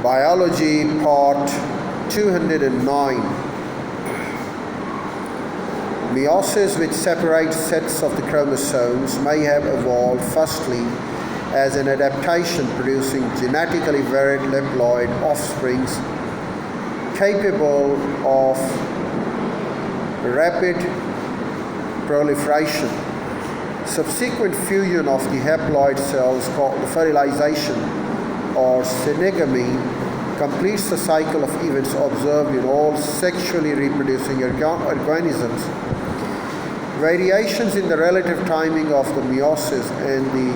Biology, Part 209. Meiosis, which separates sets of the chromosomes, may have evolved firstly as an adaptation producing genetically varied haploid offsprings capable of rapid proliferation. Subsequent fusion of the haploid cells, called fertilization or synegamy, completes the cycle of events observed in all sexually reproducing organisms. Variations in the relative timing of the meiosis and the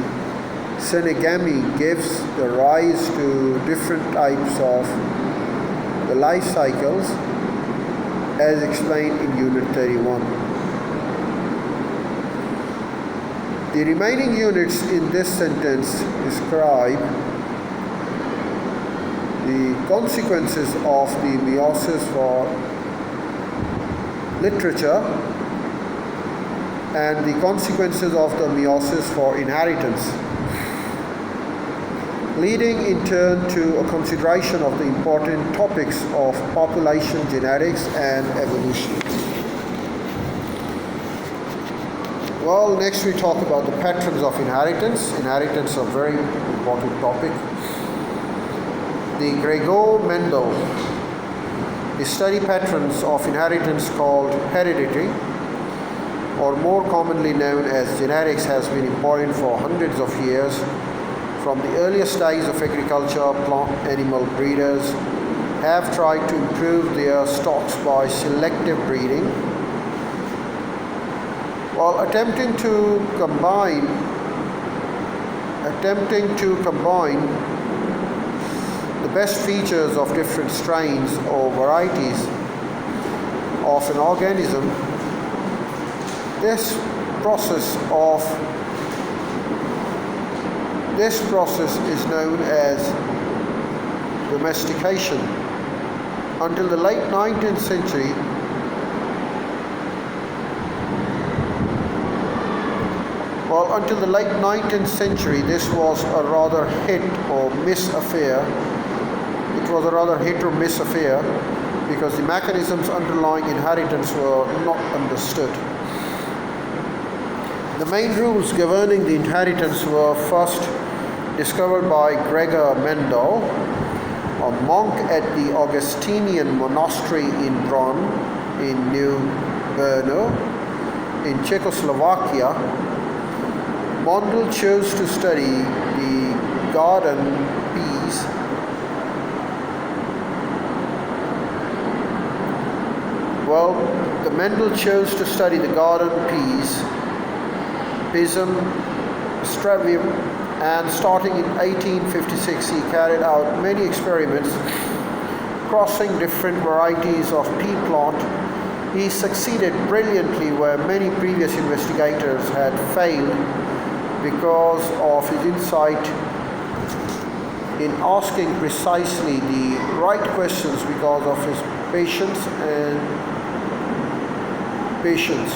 synegamy gives the rise to different types of the life cycles, as explained in Unit 31. The remaining units in this sentence describe the consequences of the meiosis for literature and the consequences of the meiosis for inheritance, leading in turn to a consideration of the important topics of population genetics and evolution. Well, next we talk about the patterns of inheritance. Inheritance is a very important topic. The Gregor Mendel, the study patterns of inheritance called heredity, or more commonly known as genetics, has been important for hundreds of years. From the earliest days of agriculture, plant animal breeders have tried to improve their stocks by selective breeding, while attempting to combine the best features of different strains or varieties of an organism. This process is known as domestication. Until the late 19th century, this was a rather hit or miss affair. It was a rather hit or miss affair because the mechanisms underlying inheritance were not understood. The main rules governing the inheritance were first discovered by Gregor Mendel, a monk at the Augustinian monastery in Bronn, in New Brno, in Czechoslovakia. Mendel chose to study the garden peas Pisum stravium, and starting in 1856 he carried out many experiments crossing different varieties of pea plant. He succeeded brilliantly where many previous investigators had failed because of his insight in asking precisely the right questions, because of his patience.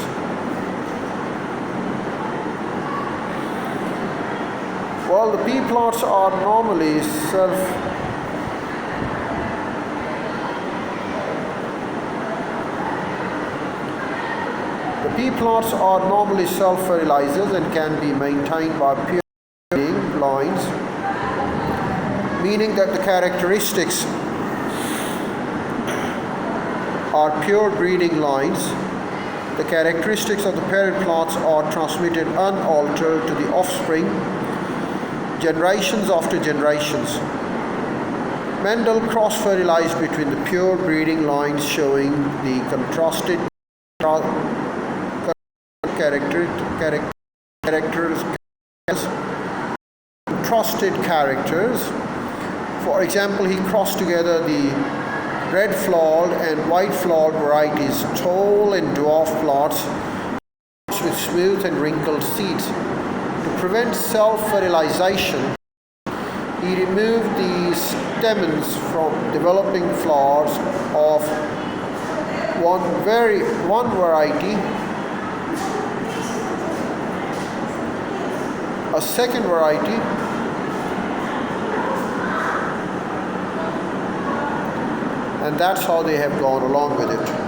Well, the pea plants are normally self-fertilizers and can be maintained by pure breeding lines, meaning that the characteristics are pure breeding lines. The characteristics of the parent plants are transmitted unaltered to the offspring, generations after generations. Mendel cross-fertilized between the pure breeding lines, showing the contrasted characters. For example, he crossed together the red flowered and white flowered varieties, tall and dwarf plants with smooth and wrinkled seeds. To prevent self-fertilization, he removed the stamens from developing flowers of one variety. A second variety and that's how they have gone along with it.